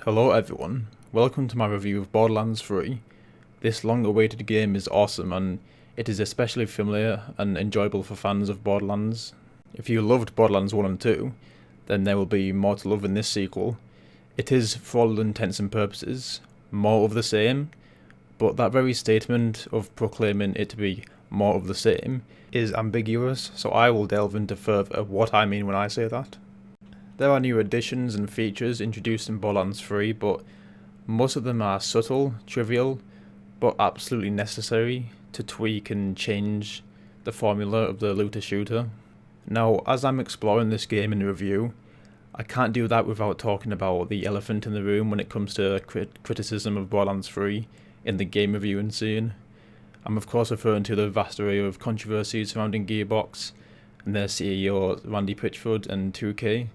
Hello everyone, welcome to my review of Borderlands 3. This long-awaited game is awesome and it is especially familiar and enjoyable for fans of Borderlands. If you loved Borderlands 1 and 2, then there will be more to love in this sequel. It is, for all intents and purposes, more of the same, but that very statement of proclaiming it to be more of the same is ambiguous, so I will delve into further what I mean when I say that. There are new additions and features introduced in Borderlands 3, but most of them are subtle, trivial, but absolutely necessary to tweak and change the formula of the looter-shooter. Now, as I'm exploring this game in review, I can't do that without talking about the elephant in the room when it comes to criticism of Borderlands 3 in the game reviewing scene. I'm of course referring to the vast array of controversies surrounding Gearbox and their CEO Randy Pitchford and 2K.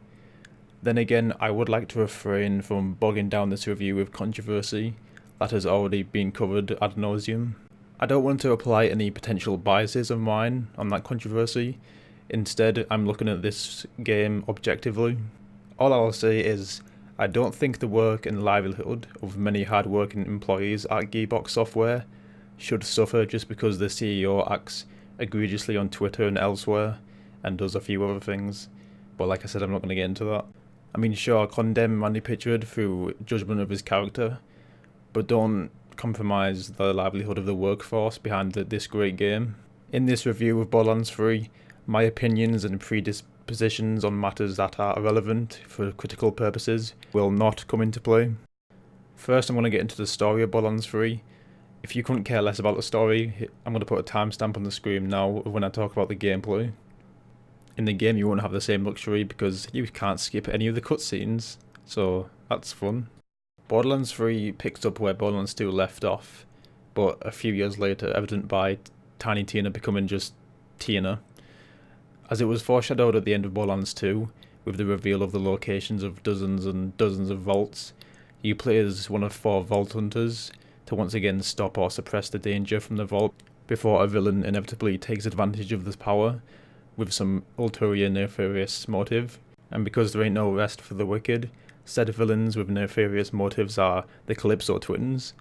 Then again, I would like to refrain from bogging down this review with controversy that has already been covered ad nauseum. I don't want to apply any potential biases of mine on that controversy. Instead, I'm looking at this game objectively. All I'll say is, I don't think the work and livelihood of many hard-working employees at GEARBOX Software should suffer just because the CEO acts egregiously on Twitter and elsewhere, and does a few other things. But like I said, I'm not going to get into that. I mean, sure, condemn Randy Pitchford through judgment of his character, but don't compromise the livelihood of the workforce behind this great game. In this review of Borderlands 3, my opinions and predispositions on matters that are irrelevant for critical purposes will not come into play. First, I'm going to get into the story of Borderlands 3. If you couldn't care less about the story, I'm going to put a timestamp on the screen now when I talk about the gameplay. In the game you won't have the same luxury because you can't skip any of the cutscenes, so that's fun. Borderlands 3 picks up where Borderlands 2 left off, but a few years later, evident by Tiny Tina becoming just Tina. As it was foreshadowed at the end of Borderlands 2, with the reveal of the locations of dozens and dozens of vaults, you play as one of 4 vault hunters to once again stop or suppress the danger from the vault before a villain inevitably takes advantage of this power with some ulterior nefarious motive. And because there ain't no rest for the wicked, said villains with nefarious motives are the Calypso twins.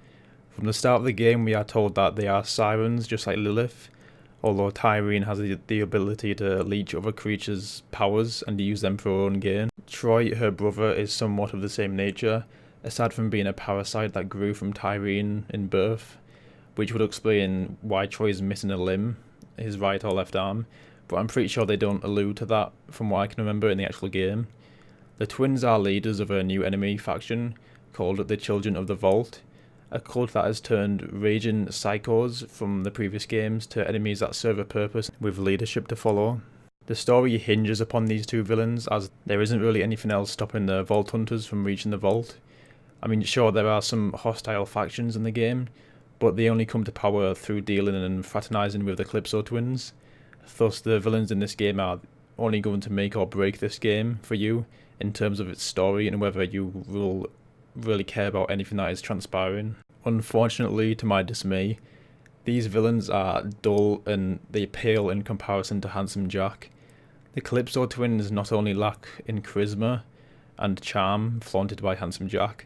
From the start of the game we are told that they are sirens just like Lilith, although Tyreen has the ability to leech other creatures' powers and use them for her own gain. Troy, her brother, is somewhat of the same nature, aside from being a parasite that grew from Tyreen in birth, which would explain why Troy is missing a limb, his right or left arm, but I'm pretty sure they don't allude to that from what I can remember in the actual game. The twins are leaders of a new enemy faction called the Children of the Vault, a cult that has turned raging psychos from the previous games to enemies that serve a purpose with leadership to follow. The story hinges upon these two villains as there isn't really anything else stopping the Vault Hunters from reaching the vault. I mean, sure, there are some hostile factions in the game, but they only come to power through dealing and fraternizing with the Calypso twins. Thus, the villains in this game are only going to make or break this game for you in terms of its story and whether you will really care about anything that is transpiring. Unfortunately, to my dismay, these villains are dull and they pale in comparison to Handsome Jack. The Calypso twins not only lack in charisma and charm flaunted by Handsome Jack,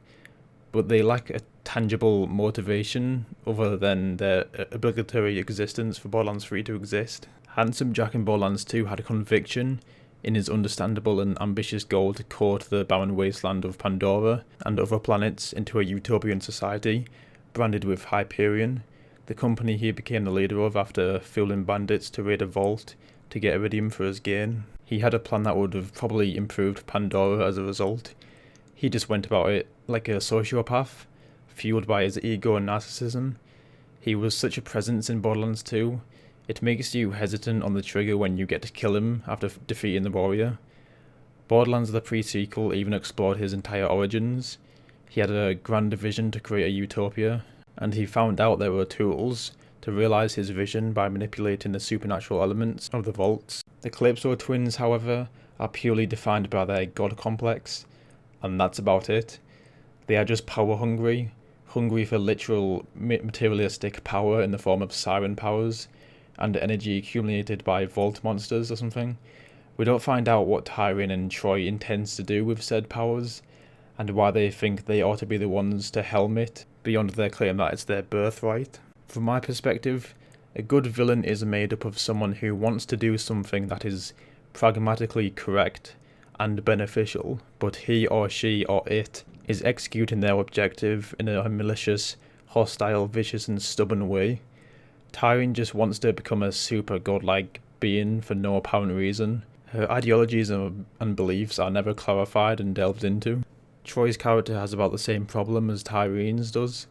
but they lack a tangible motivation other than their obligatory existence for Borderlands 3 to exist. Handsome Jack in Borderlands 2 had a conviction in his understandable and ambitious goal to court the barren wasteland of Pandora and other planets into a utopian society branded with Hyperion, the company he became the leader of after fueling bandits to raid a vault to get iridium for his gain. He had a plan that would have probably improved Pandora as a result. He just went about it like a sociopath, fueled by his ego and narcissism. He was such a presence in Borderlands 2, it makes you hesitant on the trigger when you get to kill him after defeating the warrior. Borderlands the pre-sequel even explored his entire origins. He had a grand vision to create a utopia, and he found out there were tools to realise his vision by manipulating the supernatural elements of the vaults. The Calypso twins, however, are purely defined by their god complex, and that's about it. They are just power hungry for literal materialistic power in the form of siren powers, and energy accumulated by vault monsters or something. We don't find out what Tyreen and Troy intends to do with said powers, and why they think they ought to be the ones to helm it, beyond their claim that it's their birthright. From my perspective, a good villain is made up of someone who wants to do something that is pragmatically correct and beneficial, but he or she or it is executing their objective in a malicious, hostile, vicious and stubborn way. Tyrene just wants to become a super godlike being for no apparent reason. Her ideologies and beliefs are never clarified and delved into. Troy's character has about the same problem as Tyrene's does,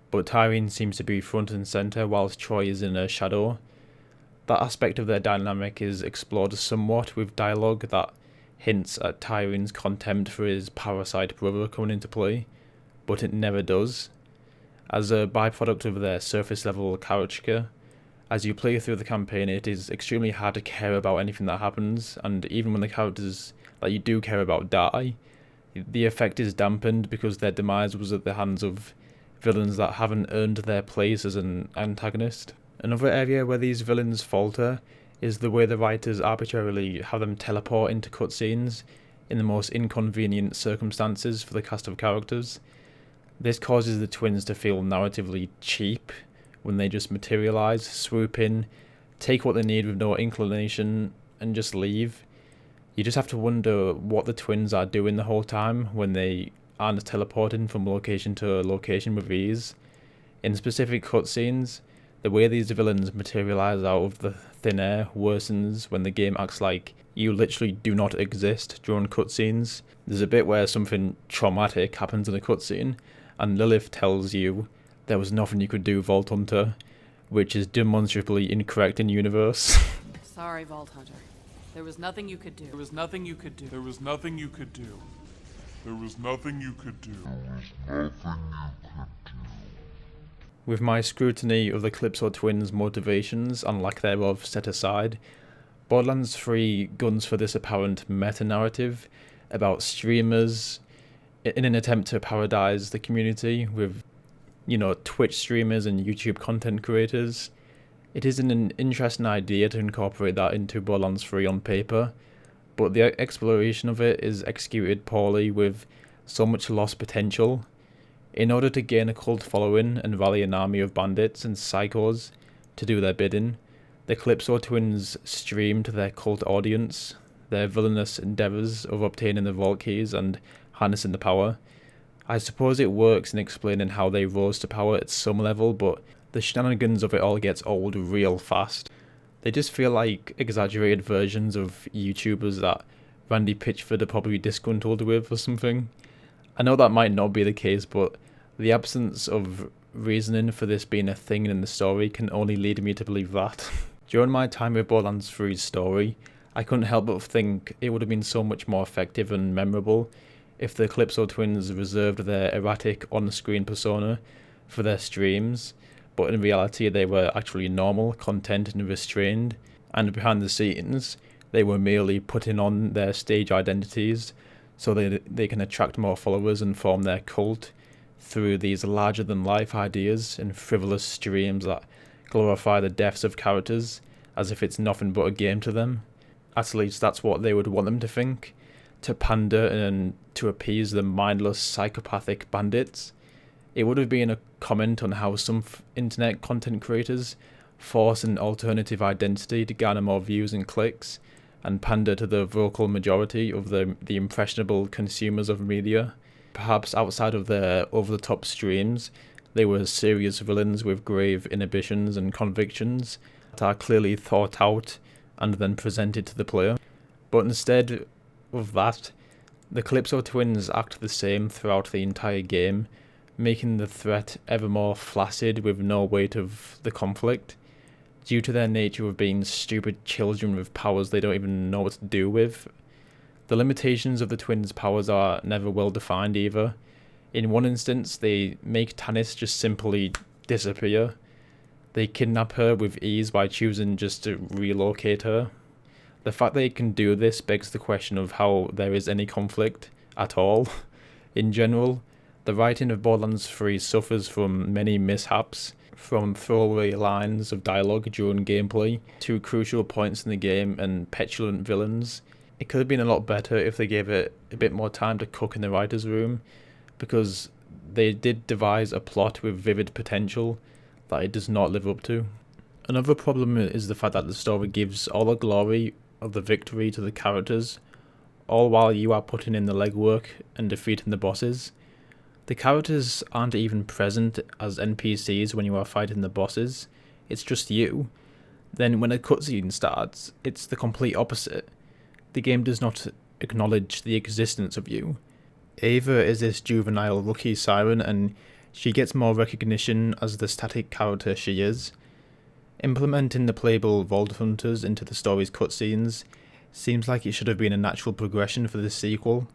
but Tyrene seems to be front and centre whilst Troy is in her shadow. That aspect of their dynamic is explored somewhat with dialogue that hints at Tyrene's contempt for his parasite brother coming into play, but it never does. As a byproduct of their surface level caricature, as you play through the campaign it is extremely hard to care about anything that happens, and even when the characters that you do care about die, the effect is dampened because their demise was at the hands of villains that haven't earned their place as an antagonist. Another area where these villains falter is the way the writers arbitrarily have them teleport into cutscenes in the most inconvenient circumstances for the cast of characters. This causes the twins to feel narratively cheap when they just materialise, swoop in, take what they need with no inclination, and just leave. You just have to wonder what the twins are doing the whole time when they aren't teleporting from location to location with ease. In specific cutscenes, the way these villains materialise out of the thin air worsens when the game acts like you literally do not exist during cutscenes. There's a bit where something traumatic happens in a cutscene, and Lilith tells you there was nothing you could do, Vault Hunter, which is demonstrably incorrect in universe. Sorry, Vault Hunter. There was nothing you could do. There was nothing you could do. There was nothing you could do. There was nothing you could do. With my scrutiny of the Calypso twins' motivations and lack thereof set aside, Borderlands 3 guns for this apparent meta-narrative about streamers in an attempt to parodize the community with, Twitch streamers and YouTube content creators. It is an interesting idea to incorporate that into Borderlands 3 on paper, but the exploration of it is executed poorly with so much lost potential. In order to gain a cult following and rally an army of bandits and psychos to do their bidding, the Calypso twins stream to their cult audience their villainous endeavours of obtaining the vault keys and harnessing the power. I suppose it works in explaining how they rose to power at some level, but the shenanigans of it all gets old real fast. They just feel like exaggerated versions of YouTubers that Randy Pitchford are probably disgruntled with or something. I know that might not be the case, but the absence of reasoning for this being a thing in the story can only lead me to believe that. During my time with Borderlands 3's story, I couldn't help but think it would have been so much more effective and memorable if the Calypso twins reserved their erratic on-screen persona for their streams, but in reality they were actually normal, content and restrained, and behind the scenes they were merely putting on their stage identities so they can attract more followers and form their cult through these larger-than-life ideas and frivolous streams that glorify the deaths of characters as if it's nothing but a game to them. At least that's what they would want them to think, to pander and to appease the mindless psychopathic bandits. It would have been a comment on how some internet content creators force an alternative identity to garner more views and clicks, and pander to the vocal majority of the impressionable consumers of media. Perhaps outside of their over-the-top streams, they were serious villains with grave inhibitions and convictions that are clearly thought out and then presented to the player. But instead of that, the Calypso twins act the same throughout the entire game, making the threat ever more flaccid with no weight of the conflict, due to their nature of being stupid children with powers they don't even know what to do with. The limitations of the twins' powers are never well defined either. In one instance, they make Tannis just simply disappear. They kidnap her with ease by choosing just to relocate her. The fact they can do this begs the question of how there is any conflict at all. In general, the writing of Borderlands 3 suffers from many mishaps, from throwaway lines of dialogue during gameplay to crucial points in the game and petulant villains. It could have been a lot better if they gave it a bit more time to cook in the writer's room, because they did devise a plot with vivid potential that it does not live up to. Another problem is the fact that the story gives all the glory of the victory to the characters, all while you are putting in the legwork and defeating the bosses. The characters aren't even present as NPCs when you are fighting the bosses, it's just you. Then when a cutscene starts, it's the complete opposite. The game does not acknowledge the existence of you. Ava is this juvenile rookie siren, and she gets more recognition as the static character she is. Implementing the playable Vault Hunters into the story's cutscenes seems like it should have been a natural progression for the sequel,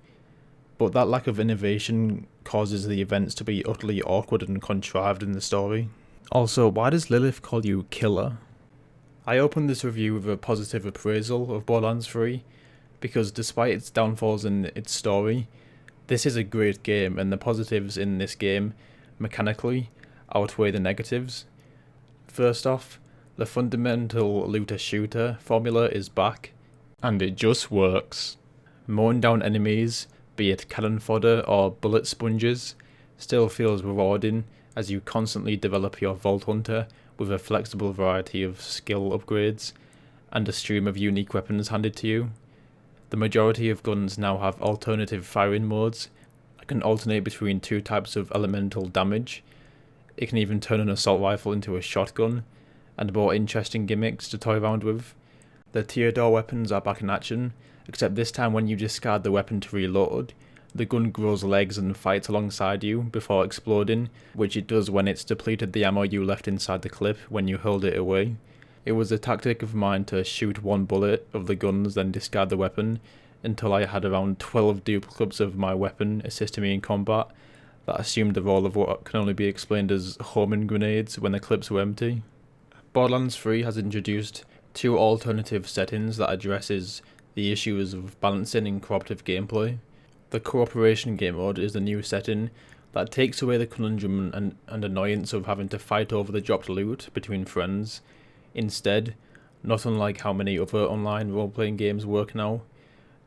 but that lack of innovation causes the events to be utterly awkward and contrived in the story. Also, why does Lilith call you Killer? I opened this review with a positive appraisal of Borderlands 3, because despite its downfalls in its story, this is a great game, and the positives in this game, mechanically, outweigh the negatives. First off, the fundamental looter-shooter formula is back, and it just works. Mowing down enemies, be it cannon fodder or bullet sponges, still feels rewarding as you constantly develop your Vault Hunter with a flexible variety of skill upgrades and a stream of unique weapons handed to you. The majority of guns now have alternative firing modes that can alternate between two types of elemental damage. It can even turn an assault rifle into a shotgun, and more interesting gimmicks to toy around with. The Teardor weapons are back in action, except this time when you discard the weapon to reload, the gun grows legs and fights alongside you before exploding, which it does when it's depleted the ammo you left inside the clip when you hurled it away. It was a tactic of mine to shoot one bullet of the guns then discard the weapon until I had around 12 duplicates of my weapon assisting me in combat that assumed the role of what can only be explained as homing grenades when the clips were empty. Borderlands 3 has introduced two alternative settings that addresses the issues of balancing in cooperative gameplay. The cooperation game mode is the new setting that takes away the conundrum and annoyance of having to fight over the dropped loot between friends. Instead, not unlike how many other online role-playing games work now,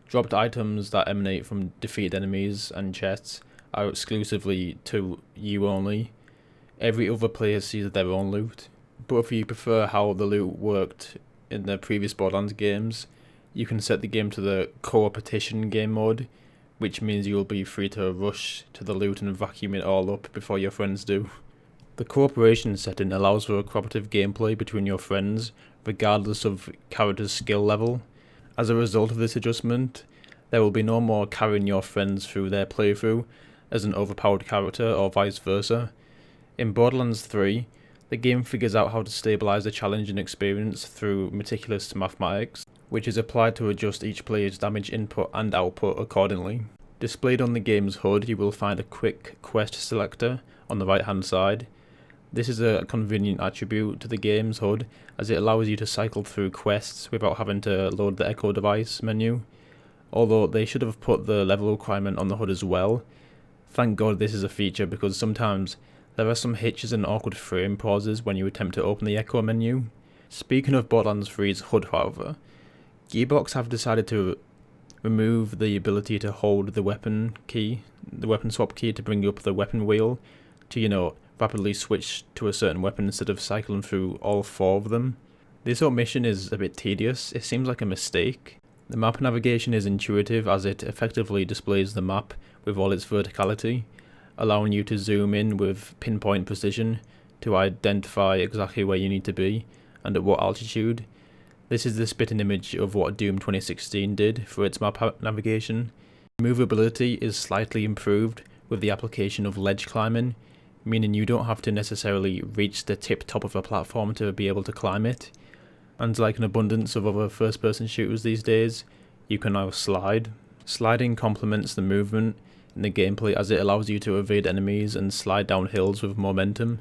dropped items that emanate from defeated enemies and chests are exclusively to you only. Every other player sees their own loot. But if you prefer how the loot worked in the previous Borderlands games, you can set the game to the co-opetition game mode, which means you'll be free to rush to the loot and vacuum it all up before your friends do. The cooperation setting allows for a cooperative gameplay between your friends, regardless of character's skill level. As a result of this adjustment, there will be no more carrying your friends through their playthrough as an overpowered character or vice versa. In Borderlands 3, the game figures out how to stabilize the challenging experience through meticulous mathematics, which is applied to adjust each player's damage input and output accordingly. Displayed on the game's HUD, you will find a quick quest selector on the right hand side. This is a convenient attribute to the game's HUD as it allows you to cycle through quests without having to load the Echo device menu, although they should have put the level requirement on the HUD as well. Thank God this is a feature, because sometimes there are some hitches and awkward frame pauses when you attempt to open the Echo menu. Speaking of Borderlands 3's HUD, however, GEARBOX have decided to remove the ability to hold the weapon swap key to bring up the weapon wheel to, rapidly switch to a certain weapon instead of cycling through all four of them. This omission is a bit tedious. It seems like a mistake. The map navigation is intuitive as it effectively displays the map with all its verticality, allowing you to zoom in with pinpoint precision to identify exactly where you need to be and at what altitude. This is the spitting image of what Doom 2016 did for its map navigation. Movability is slightly improved with the application of ledge climbing, meaning you don't have to necessarily reach the tip top of a platform to be able to climb it. And like an abundance of other first-person shooters these days, you can now slide. Sliding complements the movement in the gameplay as it allows you to evade enemies and slide down hills with momentum,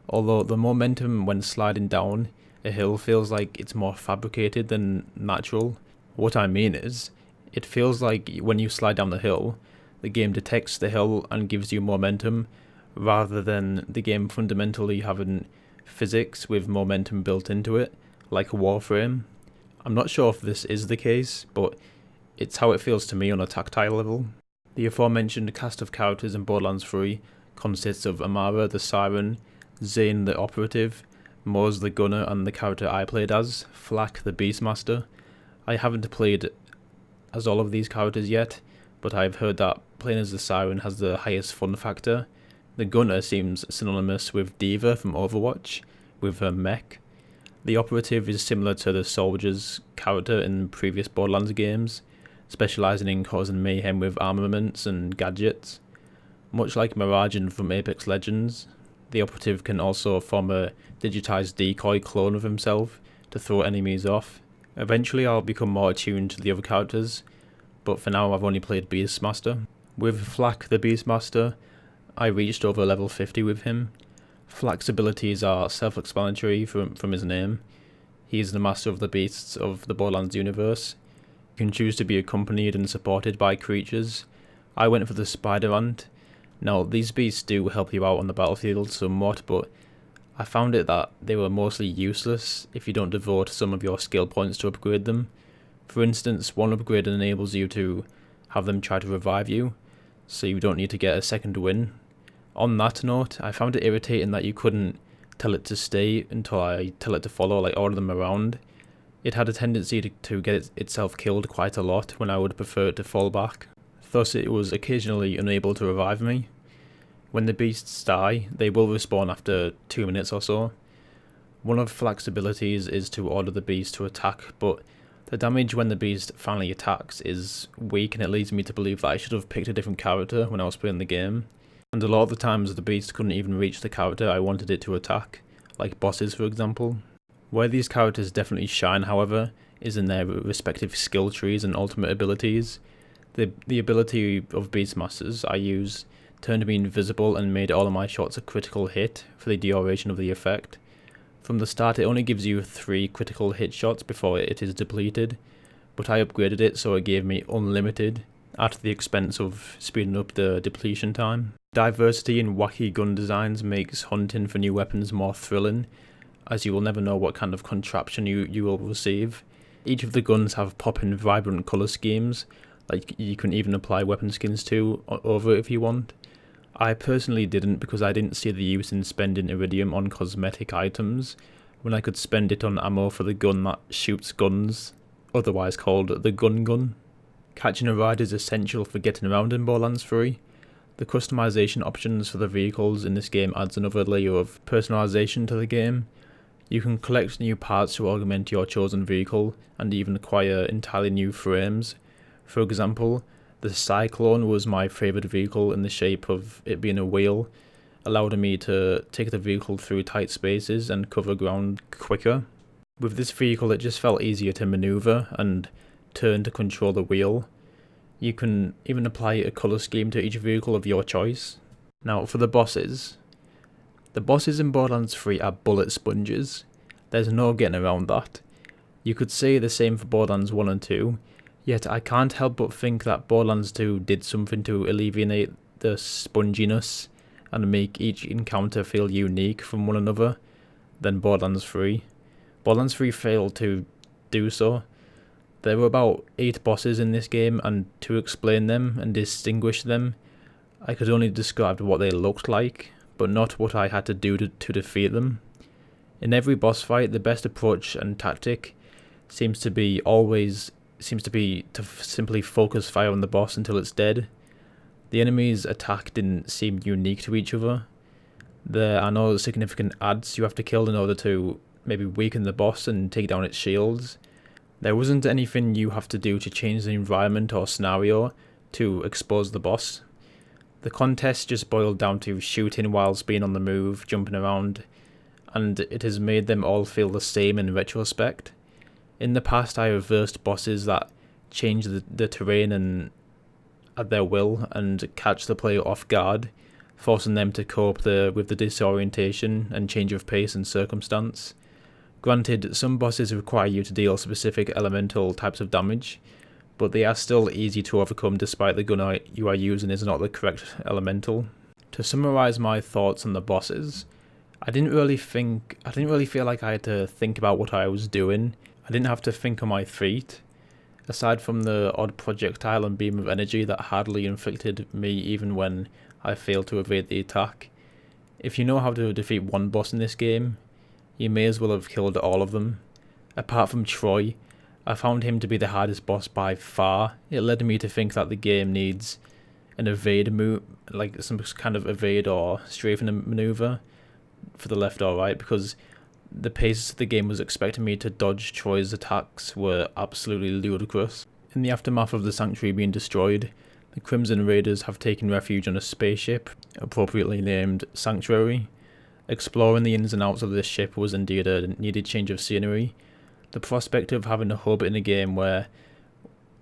although the momentum when sliding down a hill feels like it's more fabricated than natural. What I mean is, it feels like when you slide down the hill, the game detects the hill and gives you momentum, rather than the game fundamentally having physics with momentum built into it, like a Warframe. I'm not sure if this is the case, but it's how it feels to me on a tactile level. The aforementioned cast of characters in Borderlands 3 consists of Amara the Siren, Zane the Operative, Moz the Gunner, and the character I played as, Flak the Beastmaster. I haven't played as all of these characters yet, but I've heard that playing as the Siren has the highest fun factor. The Gunner seems synonymous with Diva from Overwatch, with her mech. The Operative is similar to the Soldier's character in previous Borderlands games, specialising in causing mayhem with armaments and gadgets. Much like Miragen from Apex Legends, the Operative can also form a digitised decoy clone of himself to throw enemies off. Eventually I'll become more attuned to the other characters, but for now I've only played Beastmaster. With Flak the Beastmaster, I reached over level 50 with him. Flak's abilities are self-explanatory from his name. He is the master of the beasts of the Borderlands universe. You can choose to be accompanied and supported by creatures. I went for the Spider Ant. Now, these beasts do help you out on the battlefield somewhat, but I found it that they were mostly useless if you don't devote some of your skill points to upgrade them. For instance, one upgrade enables you to have them try to revive you, so you don't need to get a second win. On that note, I found it irritating that you couldn't tell it to stay until I tell it to follow, like order them around. It had a tendency to get itself killed quite a lot when I would prefer it to fall back. Thus it was occasionally unable to revive me. When the beasts die, they will respawn after 2 minutes or so. One of Flak's abilities is to order the beast to attack, but the damage when the beast finally attacks is weak, and it leads me to believe that I should have picked a different character when I was playing the game. And a lot of the times the beast couldn't even reach the character I wanted it to attack, like bosses for example. Where these characters definitely shine, however, is in their respective skill trees and ultimate abilities. The ability of Beastmasters I use turned me invisible and made all of my shots a critical hit for the duration of the effect. From the start it only gives you 3 critical hit shots before it is depleted, but I upgraded it so it gave me unlimited, at the expense of speeding up the depletion time. Diversity in wacky gun designs makes hunting for new weapons more thrilling, as you will never know what kind of contraption you will receive. Each of the guns have popping vibrant colour schemes, like you can even apply weapon skins to over if you want. I personally didn't, because I didn't see the use in spending iridium on cosmetic items when I could spend it on ammo for the gun that shoots guns, otherwise called the gun gun. Catching a ride is essential for getting around in Borderlands 3. The customization options for the vehicles in this game adds another layer of personalization to the game. You can collect new parts to augment your chosen vehicle and even acquire entirely new frames. For example, the Cyclone was my favourite vehicle in the shape of it being a wheel, allowing me to take the vehicle through tight spaces and cover ground quicker. With this vehicle it just felt easier to manoeuvre and turn to control the wheel. You can even apply a colour scheme to each vehicle of your choice. Now for the bosses in Borderlands 3 are bullet sponges. There's no getting around that. You could say the same for Borderlands 1 and 2, yet I can't help but think that Borderlands 2 did something to alleviate the sponginess and make each encounter feel unique from one another than Borderlands 3. Borderlands 3 failed to do so. There were about 8 bosses in this game, and to explain them and distinguish them, I could only describe what they looked like, but not what I had to do to defeat them. In every boss fight, the best approach and tactic seems to be to simply focus fire on the boss until it's dead. The enemy's attack didn't seem unique to each other. There are no significant adds you have to kill in order to maybe weaken the boss and take down its shields. There wasn't anything you have to do to change the environment or scenario to expose the boss. The contest just boiled down to shooting whilst being on the move, jumping around, and it has made them all feel the same in retrospect. In the past I reversed bosses that change the terrain and at their will and catch the player off guard, forcing them to cope with the disorientation and change of pace and circumstance. Granted, some bosses require you to deal specific elemental types of damage, but they are still easy to overcome despite the gun you are using is not the correct elemental. To summarise my thoughts on the bosses, I didn't really feel like I had to think about what I was doing. I didn't have to think on my feet. aside from the odd projectile and beam of energy that hardly inflicted me even when I failed to evade the attack. If you know how to defeat one boss in this game, you may as well have killed all of them. Apart from Troy, I found him to be the hardest boss by far. It led me to think that the game needs an evade move, like some kind of evade or strafing maneuver for the left or right, because the pace the game was expecting me to dodge Troy's attacks were absolutely ludicrous. In the aftermath of the Sanctuary being destroyed, the Crimson Raiders have taken refuge on a spaceship, appropriately named Sanctuary. Exploring the ins and outs of this ship was indeed a needed change of scenery. The prospect of having a hub in a game where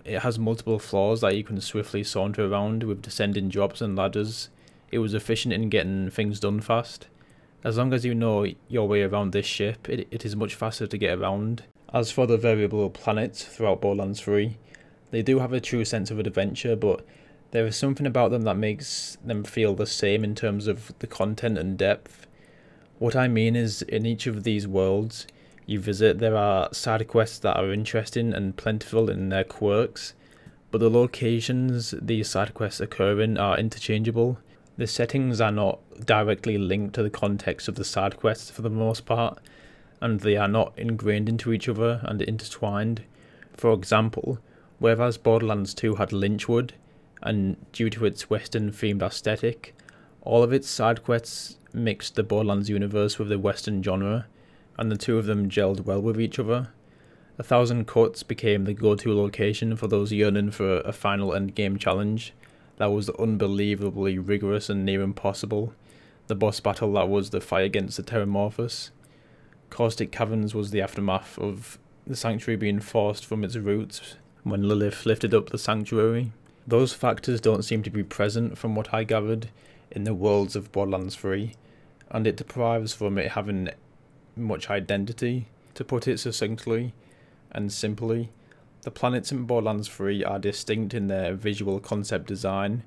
it has multiple floors that you can swiftly saunter around with descending drops and ladders, it was efficient in getting things done fast. As long as you know your way around this ship, it is much faster to get around. As for the variable planets throughout Borderlands 3, they do have a true sense of adventure, but there is something about them that makes them feel the same in terms of the content and depth. What I mean is, in each of these worlds you visit, there are side quests that are interesting and plentiful in their quirks, but the locations these side quests occur in are interchangeable. The settings are not directly linked to the context of the side quests for the most part, and they are not ingrained into each other and intertwined. For example, whereas Borderlands 2 had Lynchwood, and due to its western themed aesthetic, all of its side quests mixed the Borderlands universe with the western genre, and the two of them gelled well with each other. 1,000 Cuts became the go-to location for those yearning for a final endgame challenge that was unbelievably rigorous and near impossible. The boss battle that was the fight against the Terramorphous. Caustic Caverns was the aftermath of the Sanctuary being forced from its roots when Lilith lifted up the Sanctuary. Those factors don't seem to be present from what I gathered in the worlds of Borderlands 3, and it deprives from it having much identity. To put it succinctly and simply, the planets in Borderlands 3 are distinct in their visual concept design,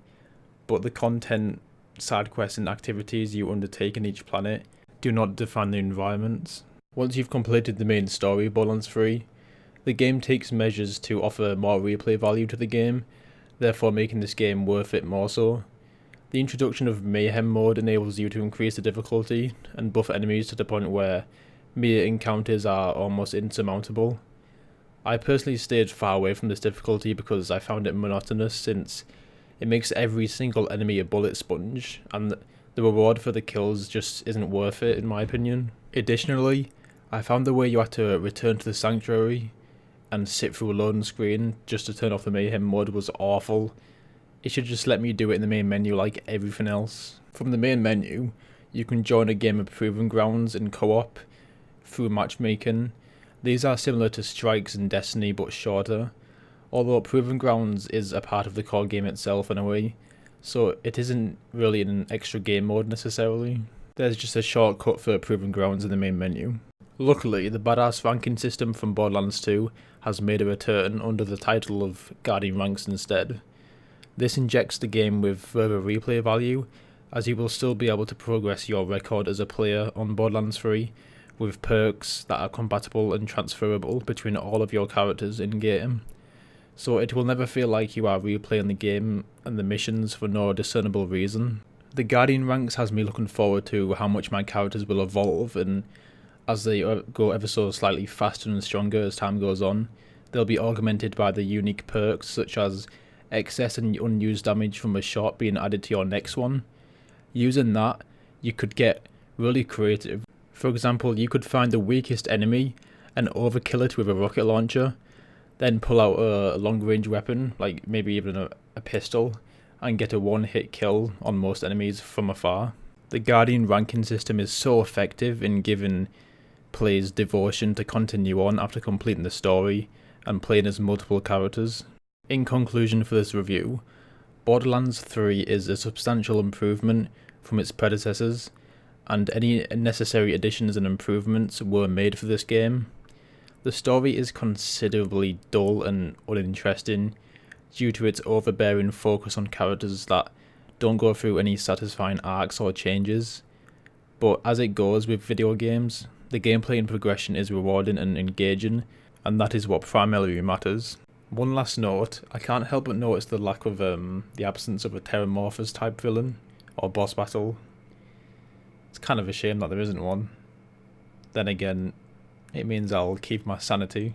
but the content, side quests and activities you undertake in each planet do not define the environments. Once you've completed the main story of Borderlands 3, the game takes measures to offer more replay value to the game, therefore making this game worth it more so. The introduction of Mayhem mode enables you to increase the difficulty and buff enemies to the point where mere encounters are almost insurmountable. I personally stayed far away from this difficulty because I found it monotonous, since it makes every single enemy a bullet sponge, and the reward for the kills just isn't worth it in my opinion. Additionally, I found the way you had to return to the Sanctuary and sit through a loading screen just to turn off the Mayhem mode was awful. It should just let me do it in the main menu like everything else. From the main menu, you can join a game of Proving Grounds in co-op through matchmaking. These are similar to Strikes in Destiny but shorter, although Proving Grounds is a part of the core game itself in a way, so it isn't really in an extra game mode necessarily. There's just a shortcut for Proving Grounds in the main menu. Luckily, the badass ranking system from Borderlands 2 has made a return under the title of Guardian Ranks instead. This injects the game with further replay value, as you will still be able to progress your record as a player on Borderlands 3, with perks that are compatible and transferable between all of your characters in-game. So it will never feel like you are replaying the game and the missions for no discernible reason. The Guardian Ranks has me looking forward to how much my characters will evolve, and as they go ever so slightly faster and stronger as time goes on, they'll be augmented by the unique perks such as excess and unused damage from a shot being added to your next one. Using that, you could get really creative. For example, you could find the weakest enemy and overkill it with a rocket launcher, then pull out a long-range weapon, like maybe even a pistol, and get a one-hit kill on most enemies from afar. The Guardian ranking system is so effective in giving players devotion to continue on after completing the story and playing as multiple characters. In conclusion for this review, Borderlands 3 is a substantial improvement from its predecessors, and any necessary additions and improvements were made for this game. The story is considerably dull and uninteresting due to its overbearing focus on characters that don't go through any satisfying arcs or changes, but as it goes with video games, the gameplay and progression is rewarding and engaging, and that is what primarily matters. One last note, I can't help but notice the lack of the absence of a Terramorphous type villain or boss battle. It's kind of a shame that there isn't one. Then again, it means I'll keep my sanity.